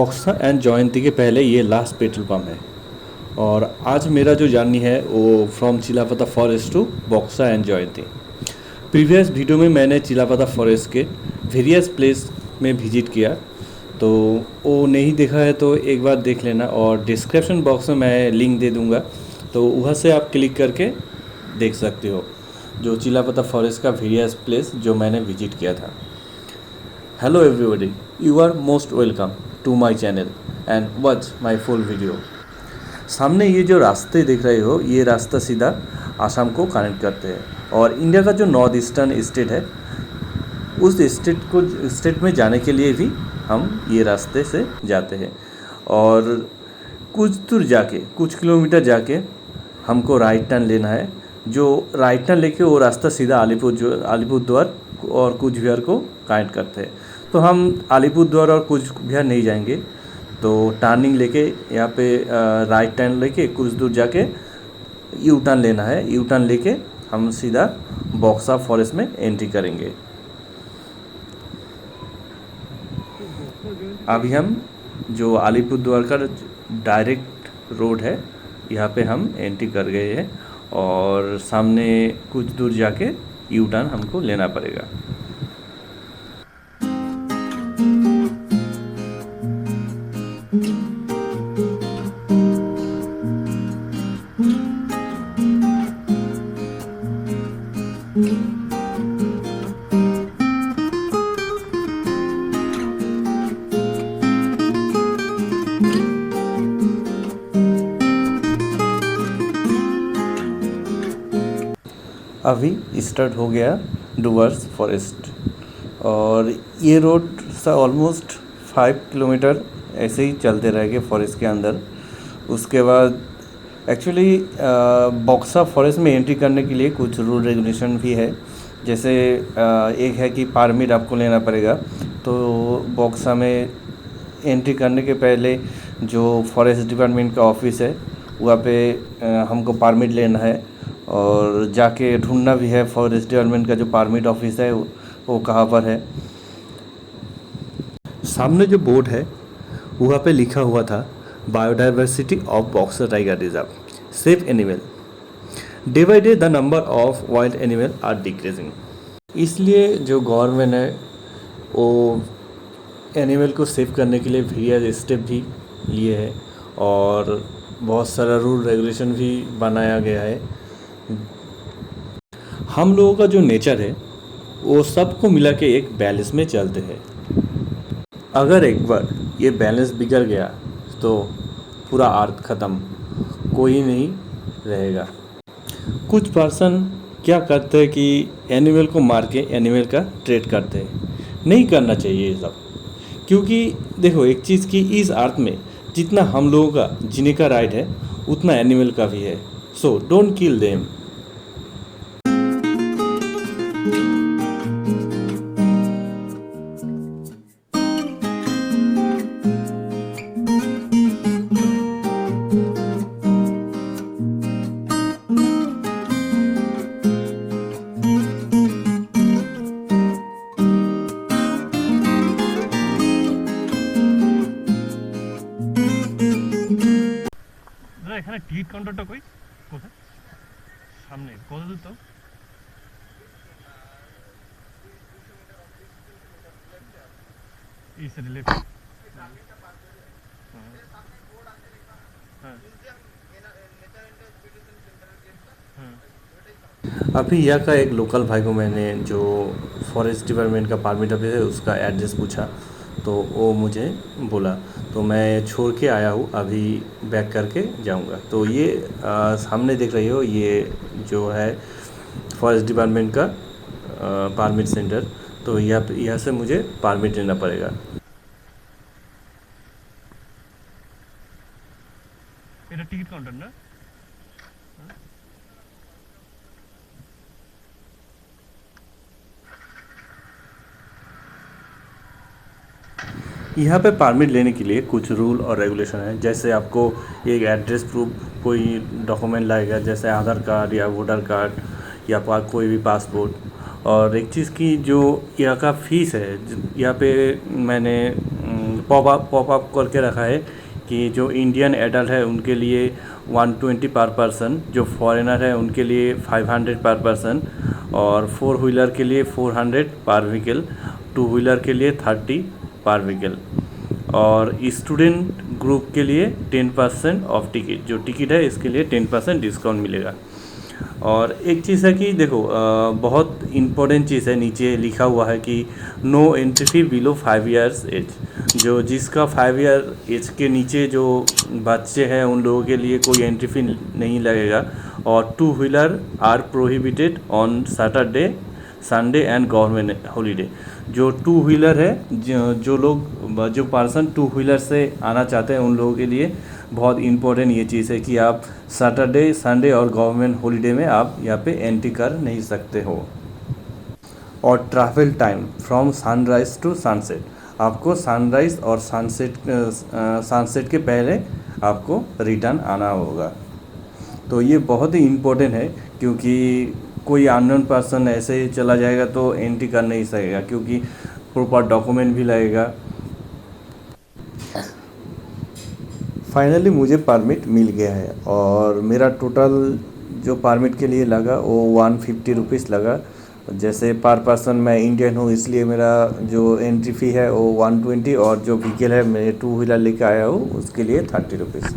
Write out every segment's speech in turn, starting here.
Buxa and जयंती के पहले ये लास्ट पेट्रोल पंप है। और आज मेरा जो जर्नी है वो from Chilapata forest to Buxa and Jayanti. Previous video में मैंने चिलापता फॉरेस्ट के वेरियस प्लेस में विजिट किया, तो वो नहीं देखा है तो एक बार देख लेना, और डिस्क्रिप्शन बॉक्स में मैं लिंक दे दूँगा, तो वहाँ से आप क्लिक करके देख सकते हो जो चिलापता फॉरेस्ट का वेरियस प्लेस जो मैंने विजिट किया था। Hello everybody, you are most welcome to my channel and watch my full video. सामने ये जो रास्ते देख रहे हो, ये रास्ता सीधा आसाम को कनेक्ट करते हैं, और इंडिया का जो नॉर्थ ईस्टर्न स्टेट है उस स्टेट में जाने के लिए भी हम ये रास्ते से जाते हैं। और कुछ दूर जाके, कुछ किलोमीटर जाके हमको राइट टर्न लेना है। जो राइट टर्न लेके वो रास्ता सीधा अलीपुरद्वार और कूच बिहार को कनेक्ट करते हैं। तो हम अलीपुरद्वार और कूच बिहार नहीं जाएंगे, तो टर्निंग लेके यहाँ पे राइट टर्न लेके कुछ दूर जाके यू टर्न लेना है। यू टर्न लेके हम सीधा बॉक्सा फॉरेस्ट में एंट्री करेंगे। अभी हम जो अलीपुरद्वार का डायरेक्ट रोड है यहाँ पे हम एंट्री कर गए हैं, और सामने कुछ दूर जाके यू टर्न हमको लेना पड़ेगा। अभी स्टार्ट हो गया डुवर्स फॉरेस्ट, और ये रोड सा ऑलमोस्ट 5 किलोमीटर ऐसे ही चलते रहेंगे फॉरेस्ट के अंदर। उसके बाद एक्चुअली बॉक्सा फॉरेस्ट में एंट्री करने के लिए कुछ रूल रेगुलेशन भी है। जैसे एक है कि परमिट आपको लेना पड़ेगा। तो बॉक्सा में एंट्री करने के पहले जो फॉरेस्ट डिपार्टमेंट का ऑफिस है वहाँ पे हमको परमिट लेना है, और जाके ढूंढना भी है फॉरेस्ट डिपार्टमेंट का जो परमिट ऑफिस है वो कहाँ पर है। सामने जो बोर्ड है वहाँ पे लिखा हुआ था biodiversity of Buxa tiger reserve, save animal, day by day the number of wild animal are decreasing. इसलिए जो गवर्नमेंट है वो एनिमल को सेव करने के लिए वेरियस स्टेप भी लिए है, और बहुत सारा रूल रेगुलेशन भी बनाया गया है। हम लोगों का जो नेचर है वो सबको मिला के एक बैलेंस में चलते हैं। अगर एक बार ये बैलेंस बिगड़ गया तो पूरा अर्थ ख़त्म, कोई नहीं रहेगा। कुछ पर्सन क्या करते हैं कि एनिमल को मार के एनिमल का ट्रेड करते हैं। नहीं करना चाहिए ये सब, क्योंकि देखो एक चीज़ की, इस अर्थ में जितना हम लोगों का जीने का राइट है उतना एनिमल का भी है। So don't kill them. এখানে টিকিট কাউন্টারটা কই, কোথায়? সামনে কত দূর? তো এই সাইডে লেফট। अभी यहाँ का एक लोकल भाई को मैंने, जो फॉरेस्ट डिपार्टमेंट का परमिट ऑफिस है, उसका एड्रेस पूछा, तो वो मुझे बोला, तो मैं छोड़ के आया हूँ, अभी बैक करके जाऊँगा। तो ये सामने देख रही हो, ये जो है फॉरेस्ट डिपार्टमेंट का परमिट सेंटर। तो यहाँ से मुझे परमिट लेना पड़ेगा। এটা টিকিট কাউন্টার না? यहाँ पे परमिट लेने के लिए कुछ रूल और रेगुलेशन है। जैसे आपको एक एड्रेस प्रूफ कोई डॉक्यूमेंट लगेगा, जैसे आधार कार्ड या वोटर कार्ड या कोई भी पासपोर्ट। और एक चीज़ की जो यहाँ का फ़ीस है, यहाँ पे मैंने पॉप अप करके रखा है कि जो इंडियन एडल्ट है उनके लिए 120 पर पर्सन, जो फॉरेनर है उनके लिए 500 पर पर्सन, और 4 व्हीलर के लिए 400 पर व्हीकल, 2 व्हीलर के लिए 30 पर व्हीकल, और स्टूडेंट ग्रुप के लिए 10% ऑफ टिकट, जो टिकट है इसके लिए 10% डिस्काउंट मिलेगा। और एक चीज़ है कि देखो बहुत इम्पोर्टेंट चीज़ है, नीचे लिखा हुआ है कि no entry fee below 5 years age, जो जिसका 5 ईयर एज के नीचे जो बच्चे हैं उन लोगों के लिए कोई एंट्री फी नहीं लगेगा। और 2 wheeler are prohibited on Saturday, Sunday and government holiday. जो 2 व्हीलर है, जो पर्सन 2 व्हीलर से आना चाहते हैं उन लोगों के लिए बहुत इम्पोर्टेंट ये चीज़ है कि आप सैटरडे, संडे और गवर्नमेंट हॉलीडे में आप यहाँ पे एंट्री कर नहीं सकते हो। और travel time from sunrise to sunset, आपको सनराइज़ और सनसेट के पहले आपको रिटर्न आना होगा। तो ये बहुत ही इम्पोर्टेंट है, क्योंकि कोई अननोन पर्सन ऐसे ही चला जाएगा तो एंट्री कर नहीं सकेगा, क्योंकि प्रॉपर डॉक्यूमेंट भी लगेगा। फाइनली मुझे परमिट मिल गया है, और मेरा टोटल जो परमिट के लिए लगा वो 150 रुपीज़ लगा। जैसे पर पर्सन मैं इंडियन हूँ इसलिए मेरा जो एंट्री फ़ी है वो 120, और जो व्हीकल है मैं 2 व्हीलर लेके आया हूँ उसके लिए 30 रुपीज़।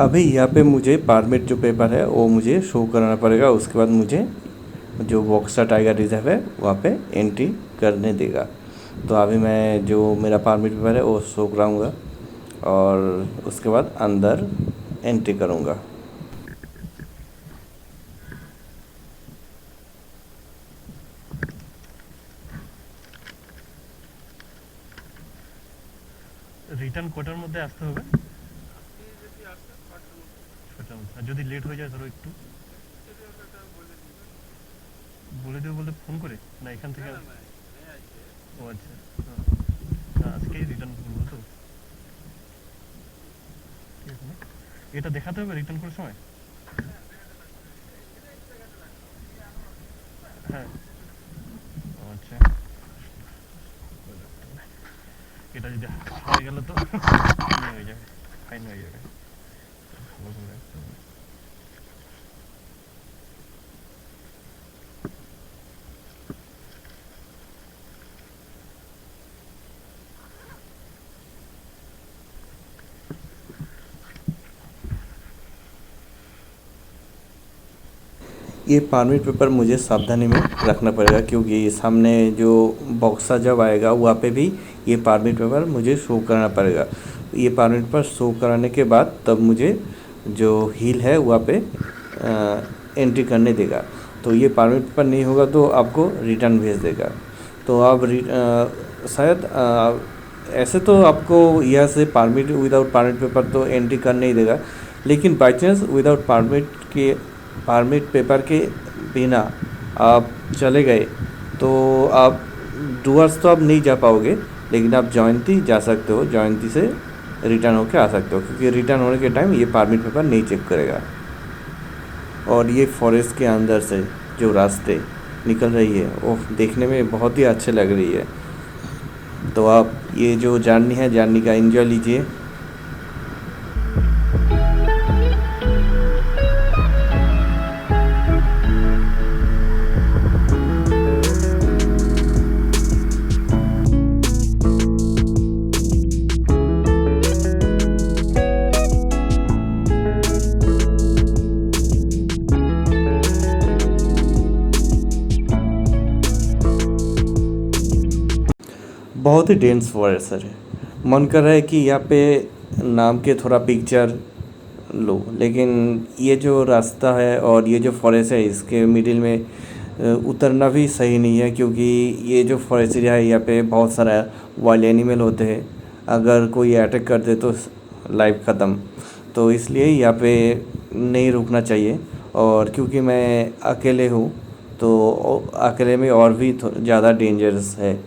अभी यहाँ पे मुझे परमिट जो पेपर है वो मुझे शो कराना पड़ेगा, उसके बाद मुझे जो बॉक्सा टाइगर रिजर्व है वहाँ पे एंट्री करने देगा। तो अभी मैं जो मेरा परमिट पेपर है वो शो कराऊँगा और उसके बाद अंदर एंट्री करूँगा। রিটার্ন কটার মধ্যে আসতে হবে? ছটার মধ্যে। আর যদি লেট হয়ে যায় ধরো একটু বলে দেবো, বলতে ফোন করে না এখান থেকে? ও আচ্ছা, আজকেই রিটার্ন করবো তো। ঠিক আছে, এটা দেখাতে হবে রিটার্ন করার সময়? হ্যাঁ, আচ্ছা, এটা যদি হয়ে গেল তো ফাইন হয়ে যাবে, ফাইন হয়ে যাবে। ये परमिट पेपर मुझे सावधानी में रखना पड़ेगा, क्योंकि सामने जो बॉक्सा जब आएगा वहाँ पे भी ये परमिट पेपर मुझे शो करना पड़ेगा। ये परमिट पेपर शो कराने के बाद तब मुझे जो हील है वहाँ पे एंट्री करने देगा। तो ये परमिट पेपर नहीं होगा तो आपको रिटर्न भेज देगा। तो आप शायद ऐसे तो आपको यहाँ से परमिट विदाउट परमिट पेपर तो एंट्री कर नहीं देगा, लेकिन by chance without permit paper के बिना आप चले गए तो आप डुअर्स तो आप नहीं जा पाओगे, लेकिन आप जयंती जा सकते हो, जयंती से रिटर्न होके आ सकते हो, क्योंकि रिटर्न होने के टाइम ये परमिट पेपर नहीं चेक करेगा। और ये फॉरेस्ट के अंदर से जो रास्ते निकल रही है वो देखने में बहुत ही अच्छे लग रही है। तो आप ये जो जर्नी है, जर्नी का एंजॉय लीजिए। बहुत ही डेंस फॉरेस्ट है, मन कर रहा है कि यहाँ पे नाम के थोड़ा पिक्चर लो, लेकिन ये जो रास्ता है और ये जो फॉरेस्ट है इसके मिडिल में उतरना भी सही नहीं है, क्योंकि ये जो फॉरेस्ट एरिया है यहाँ पे बहुत सारा वाइल्ड एनिमल होते हैं, अगर कोई अटैक कर दे तो लाइफ ख़त्म। तो इसलिए यहाँ पे नहीं रुकना चाहिए। और क्योंकि मैं अकेले हूँ तो अकेले में और भी ज़्यादा डेंजरस है।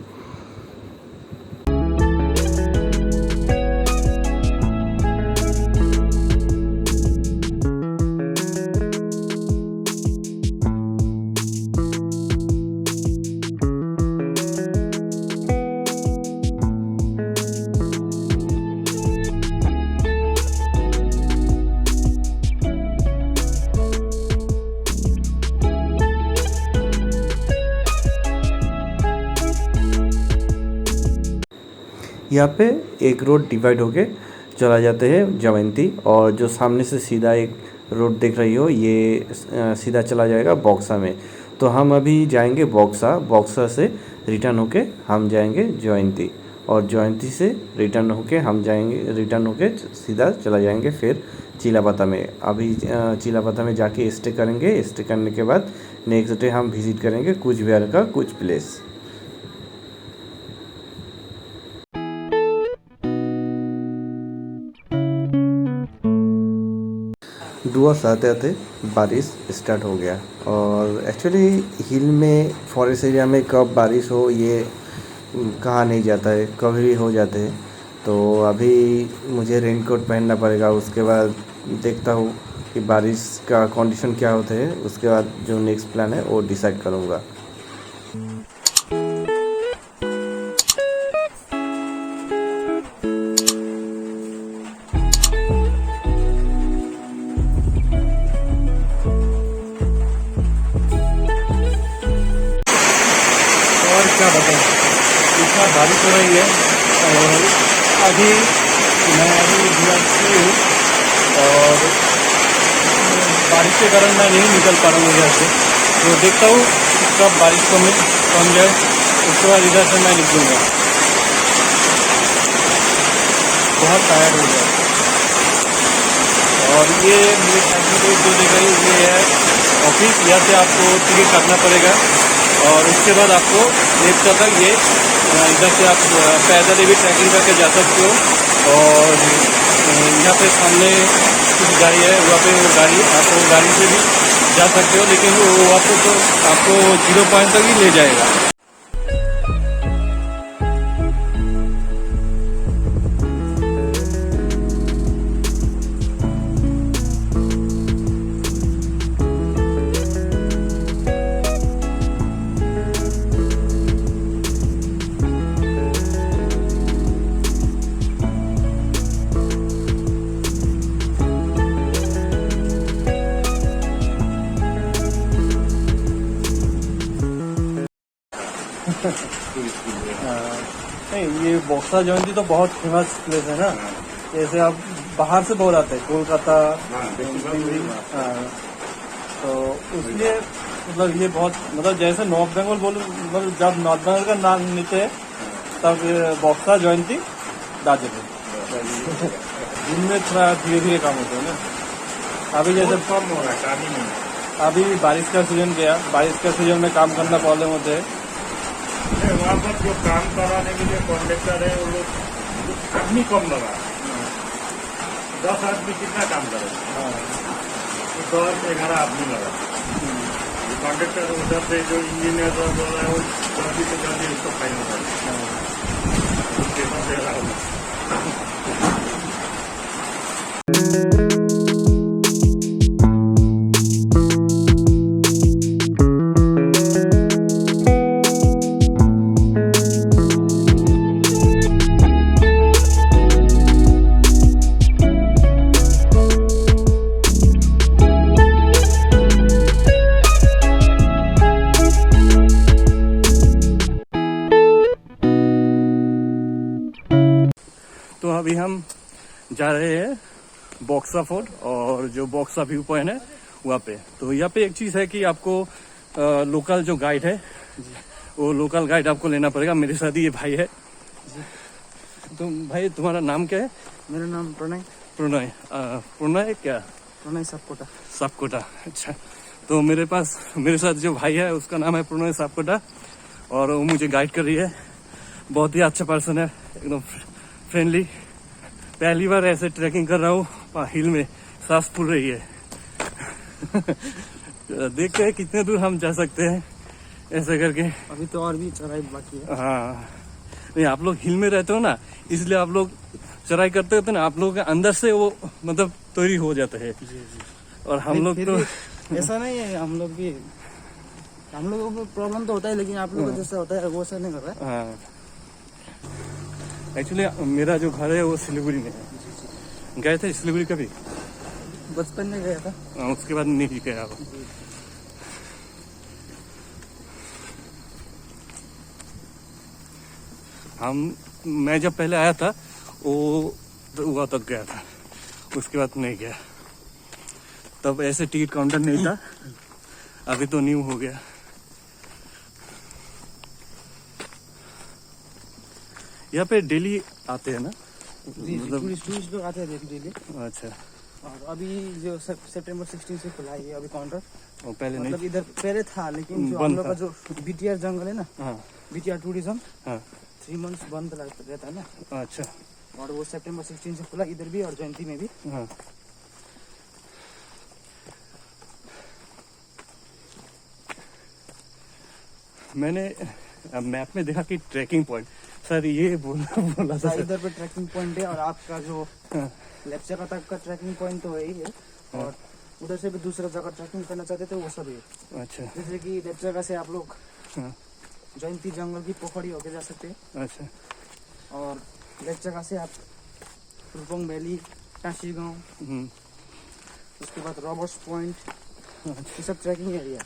यहाँ पे एक रोड डिवाइड होके चला जाते हैं जयंती, और जो सामने से सीधा एक रोड देख रही हो ये सीधा चला जाएगा बॉक्सा में। तो हम अभी जाएंगे बॉक्सा से रिटर्न होके हम जाएंगे जयंती, और जयंती से रिटर्न होके सीधा चला जाएंगे फिर चिलापता में। अभी चिलापता में जाके स्टे करेंगे। स्टे करने के बाद नेक्स्ट डे हम विज़िट करेंगे कूच बिहार का कुछ प्लेस। डुअर्स आते आते बारिश स्टार्ट हो गया, और एक्चुअली हिल में फॉरेस्ट एरिया में कब बारिश हो ये कहा नहीं जाता है, कभी भी हो जाते हैं। तो अभी मुझे रेनकोट पहनना पड़ेगा, उसके बाद देखता हूँ कि बारिश का कंडीशन क्या होता है, उसके बाद जो नेक्स्ट प्लान है वो डिसाइड करूँगा। और क्या बताऊँ, इतना बारिश हो रही है। और अभी मैं बिहार से हूँ, और बारिश के कारण मैं नहीं निकल पा रहा हूँ इधर से। तो देखता हूँ कब बारिश कम जाए, उसके बाद इधर से मैं निकलूँगा। बहुत टायर्ड हो गया। और ये मेरे साइकिल को जो देखा ये है ऑफिस, यहाँ से आपको टिकट काटना पड़ेगा, और उसके बाद आपको लेफ्ट तक ये इधर से आप पैदल भी ट्रैकिंग करके जा सकते हो। और यहाँ पे सामने कुछ गाड़ी है, वहाँ पे वो गाड़ी से भी जा सकते हो, लेकिन वो आपको 0 पॉइंट तक ही ले जाएगा। नहीं, ये बॉक्सा जयंती तो बहुत फेमस प्लेस है ना। जैसे आप बाहर से बहुत आते हैं, कोलकाता, दिल्ली। तो इसलिए मतलब ये बहुत मतलब जैसे नॉर्थ बंगाल मतलब जब नॉर्थ बंगाल का नाम लेते हैं तब बॉक्सा जयंती डालते थे। इनमें थोड़ा धीरे धीरे काम होता है ना। अभी जैसे कम हो रहा है, अभी बारिश का सीजन गया, बारिश के सीजन में काम करना प्रॉब्लम होते हैं। वहाँ पर जो काम कराने के लिए कॉन्ट्रेक्टर है वो लोग आदमी कम लगा, 10 आदमी कितना काम करेगा, 10-11 आदमी लगा। कॉन्ट्रेक्टर उधर से जो इंजीनियर बोल रहा है वो जल्दी से जल्दी उसको फाइनल करेगा। तो अभी हम जा रहे हैं बॉक्सा फोर्ट, और जो बॉक्सा व्यू पॉइंट है वहाँ पे। तो यहाँ पे एक चीज़ है कि आपको लोकल जो गाइड है वो लोकल गाइड आपको लेना पड़ेगा। मेरे साथ ये भाई है। तो भाई तुम्हारा नाम क्या है? मेरा नाम प्रणय प्रणय क्या? प्रणय सापकोटा। सापकोटा, अच्छा। तो मेरे साथ जो भाई है उसका नाम है प्रणय सापकोटा, और वो मुझे गाइड कर रही है। बहुत ही अच्छा पर्सन है, एकदम फ्रेंडली। पहली बार ऐसे ट्रैकिंग कर रहा हूँ हिल में, सांस फूल रही है। देखते हैं कितने दूर हम जा सकते हैं ऐसे करके। अभी तो और भी चढ़ाई बाकी है। हाँ, नहीं आप लोग हिल में रहते हो ना, इसलिए आप लोग चढ़ाई करते होते ना, आप लोगों के अंदर से वो मतलब तैयारी हो जाता है। और हम लोग तो ऐसा नहीं है, हम लोगों को प्रॉब्लम तो होता है, लेकिन आप लोगों को जैसा होता है वो ऐसा नहीं कर रहा है। हाँ, एक्चुअली मेरा जो घर है वो सिलीगुड़ी में है। गए थे सिलीगुड़ी कभी? बचपन में गया था। उसके बाद नहीं गया। हम मैं जब पहले आया था वो वहाँ तक गया था, उसके बाद नहीं गया। तब ऐसे टिकट काउंटर नहीं था, अभी तो न्यू हो गया। यहाँ पे डेली आते हैं ना, मतलब टूरिस्ट लोग आते हैं डेली। अच्छा। और अभी जो सितंबर 16 से खुला है ये अभी काउंटर, वो पहले मतलब नहीं। इधर पहले था, लेकिन जो बंद हम लोग का था। जो बीटीआर जंगल है ना, हाँ बीटीआर टूरिज्म हाँ 3 मंथ्स बंद रहता है ना, अच्छा और वो सितंबर 16 से खुला इधर भी और जयंती में भी। हाँ। मैंने मैप में देखा कि ट्रैकिंग पॉइंट, सर ये बोला था हाँ, सर। इधर पे ट्रैकिंग पॉइंट है, और आपका जो हाँ, लेप्चा तक का ट्रैकिंग पॉइंट तो है ही है, और उधर से भी दूसरा जगह ट्रैकिंग करना चाहते थे वो सब है। अच्छा जैसे कि लेप्चा से आप लोग हाँ, जयंती जंगल की पोखरी होके जा सकते हैं, अच्छा और लेप्चा से आप रुपोंग वैली, टाशी गांव, हम्म, उसके बाद रॉबर्ट्स पॉइंट, अच्छा। ये सब ट्रैकिंग एरिया।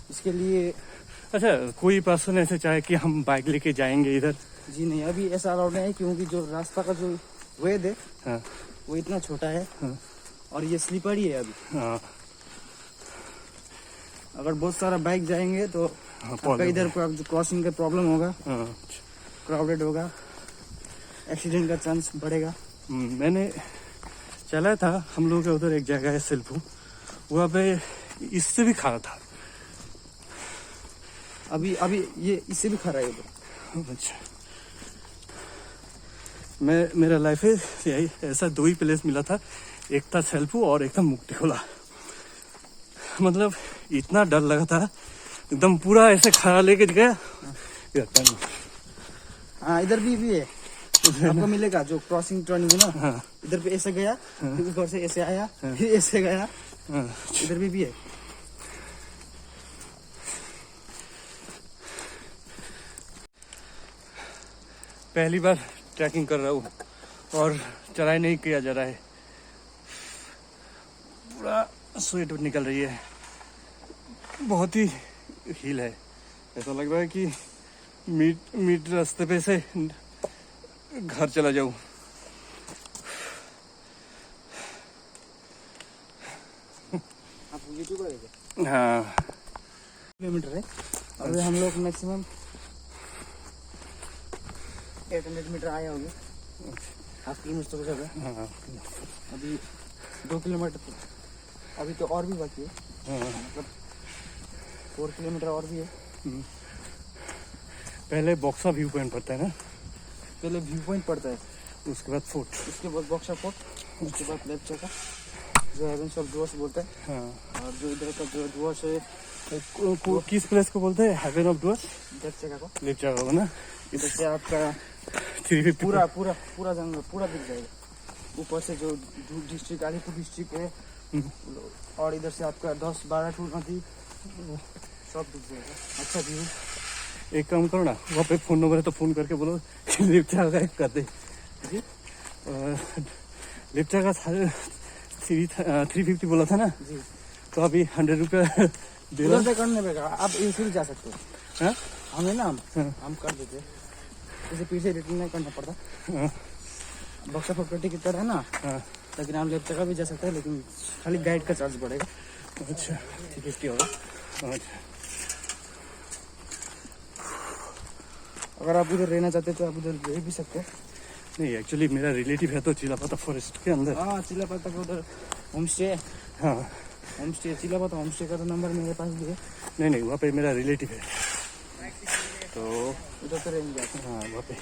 इसके लिए अच्छा, कोई पर्सन ऐसे चाहे कि हम बाइक लेके जाएंगे इधर? जी नहीं, अभी ऐसा अलाउड नहीं है, क्योंकि जो रास्ता का जो वेद है हाँ वो इतना छोटा है, हाँ और ये स्लीपर ही है अभी। हाँ अगर बहुत सारा बाइक जाएंगे तो हाँ, आपका इधर क्रॉसिंग का प्रॉब्लम होगा, हाँ। क्राउडेड होगा, एक्सीडेंट का चांस बढ़ेगा। मैंने चला था, हम लोग के उधर एक जगह है सिल्पू, वहाँ पे इससे भी खड़ा था। अभी अभी ये इससे भी खरा है उधर। अच्छा, मेरा लाइफ है यही, ऐसा 2 ही प्लेस मिला था, एक था सेल्फू और एक था मुक्ति खोला। मतलब इतना डर लगा था, एकदम पूरा ऐसे खड़ा लेके गया। हाँ, इधर भी है, आपको मिलेगा जो क्रॉसिंग टर्निंग है ना, हाँ इधर पे ऐसे गया, फिर ऊपर से ऐसे आया, फिर ऐसे गया, हाँ। इधर भी है। पहली बार ट्रैकिंग कर रहा हूँ और चढ़ाई नहीं किया जा रहा है, पूरा स्वेट निकल रही है, बहुत ही हिल है। ऐसा लग रहा है कि मीट रास्ते पे से घर चला जाऊँ। आप यूट्यूबर है क्या? हाँ किलोमीटर है, अभी हम लोग मैक्सिमम 800 मीटर आए होंगे, हाफ किलोमीटर तो जगह। हाँ अभी 2 किलोमीटर अभी तो और भी बाकी है, हाँ। मतलब 4 किलोमीटर और भी है। पहले बॉक्सा व्यू पॉइंट पड़ता है ना, पहले व्यू पॉइंट पड़ता है, उसके बाद फोर्ट, उसके बाद बक्सा फोर्ट, उसके बाद लेफ्ट का जो हेवेंस ऑफ डुअर्स बोलते हैं, हाँ। और जो इधर का जो डुअर्स है किस प्लेस को बोलते हैं? हेवन ऑफ डुअर्स, लेफ्ट जगह को। लेफ्ट जगह को ना, इधर से आपका 350 पूरा पूरा पूरा जंगल पूरा दिख जाएगा। ऊपर से जो डिस्ट्रिक्ट अलीपुर डिस्ट्रिक्ट है, और इधर से आपका 10-12 टूर नदी सब दिख जाएगा, अच्छा व्यू। एक काम करो ना, वहाँ पे फोन नंबर है तो फोन करके बोलो लिफ्ट का कर दे जी। लिफ्ट का 350 बोला था ना, जी, तो अभी 100 रुपया दे उधर रहा। से करने पड़ेगा, आप ऐसे भी जा सकते हो। हाँ? हमें ना हाँ। हम कर देते हैं, जैसे पीछे रिटर्न नहीं करना पड़ता। हाँ, बक्सा फोर्ट का टिकट है ना, हाँ, लेकिन आप लेफ्ट जगह भी जा सकते हैं, लेकिन खाली गाइड का चार्ज बढ़ेगा, अच्छा 350 होगा। अच्छा। अगर आप उधर रहना चाहते हैं तो आप उधर रह भी सकते हैं। नहीं, एक्चुअली मेरा रिलेटिव है तो चिलापाता फॉरेस्ट के अंदर। हाँ, चिलापाता का उधर होम स्टे है, हाँ home stay Chilapata home stay का तो नंबर मेरे पास भी है, नहीं, वहाँ पे मेरा रिलेटिव है तो उधर तो रहेंगे आप। हाँ वहाँ पे।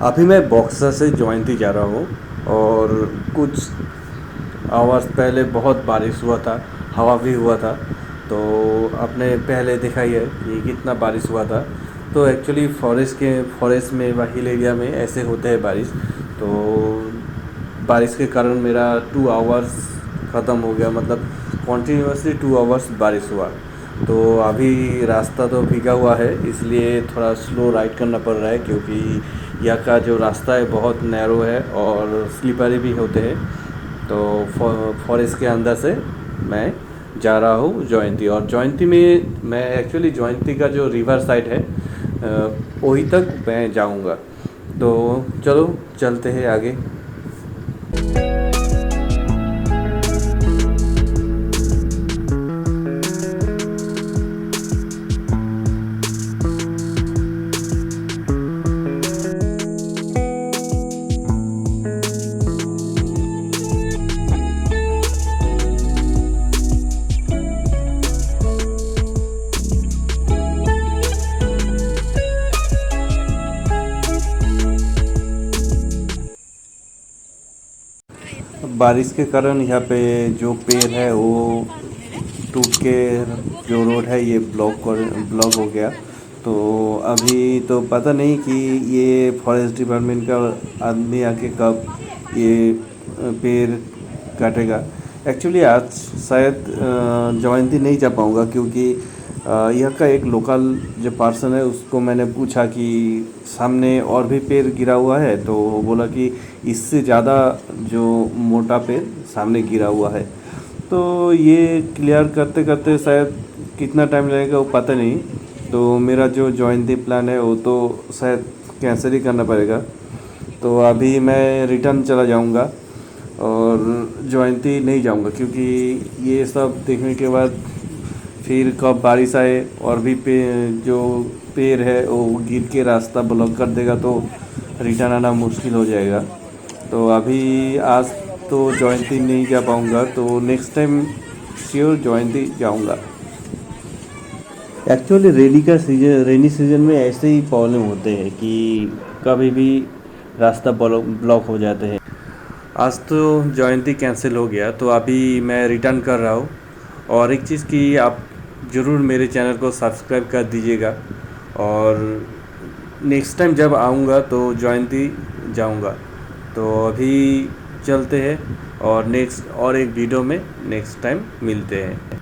अभी मैं बॉक्सा से जयंती जा रहा हूँ और कुछ आवर्स पहले बहुत बारिश हुआ था, हवा भी हुआ था। तो आपने पहले देखा ही है कि कितना बारिश हुआ था। तो एक्चुअली फॉरेस्ट में व हिल एरिया में ऐसे होते हैं बारिश। तो बारिश के कारण मेरा 2 आवर्स ख़त्म हो गया, मतलब कॉन्टीन्यूसली 2 आवर्स बारिश हुआ। तो अभी रास्ता तो भीगा हुआ है, इसलिए थोड़ा स्लो राइड करना पड़ रहा है, क्योंकि यहाँ का जो रास्ता है बहुत नैरो है और स्लिपरी भी होते हैं। तो फॉरेस्ट के अंदर से मैं जा रहा हूँ जयंती। और जयंती में मैं एक्चुअली जयंती का जो रिवर साइड है वहीं तक मैं जाऊँगा। तो चलो चलते हैं आगे। बारिश के कारण यहाँ पे जो पेड़ है वो टूट के जो रोड है ये ब्लॉक हो गया। तो अभी तो पता नहीं कि ये फॉरेस्ट डिपार्टमेंट का आदमी आके कब ये पेड़ काटेगा। एक्चुअली आज शायद जयंती नहीं जा पाऊँगा, क्योंकि यहाँ का एक लोकल जो पर्सन है उसको मैंने पूछा कि सामने और भी पेड़ गिरा हुआ है, तो वो बोला कि इससे ज़्यादा जो मोटा पेड़ सामने गिरा हुआ है। तो ये क्लियर करते करते शायद कितना टाइम लगेगा वो पता नहीं। तो मेरा जो जयंती प्लान है वो तो शायद कैंसिल ही करना पड़ेगा। तो अभी मैं रिटर्न चला जाऊंगा और जयंती नहीं जाऊंगा, क्योंकि ये सब देखने के बाद फिर कब बारिश आए और भी जो पेड़ है वो गिर के रास्ता ब्लॉक कर देगा, तो रिटर्न आना मुश्किल हो जाएगा। तो अभी आज तो जयंती नहीं जा पाऊँगा, तो नेक्स्ट टाइम श्योर जयंती जाऊँगा। एक्चुअली रेनी सीजन में ऐसे ही प्रॉब्लम होते हैं कि कभी भी रास्ता ब्लॉक हो जाते हैं। आज तो जयंती कैंसिल हो गया, तो अभी मैं रिटर्न कर रहा हूँ। और एक चीज़ कि आप ज़रूर मेरे चैनल को सब्सक्राइब कर दीजिएगा, और नेक्स्ट टाइम जब आऊँगा तो जयंती जाऊँगा। तो अभी चलते हैं और नेक्स्ट और एक वीडियो में नेक्स्ट टाइम मिलते हैं।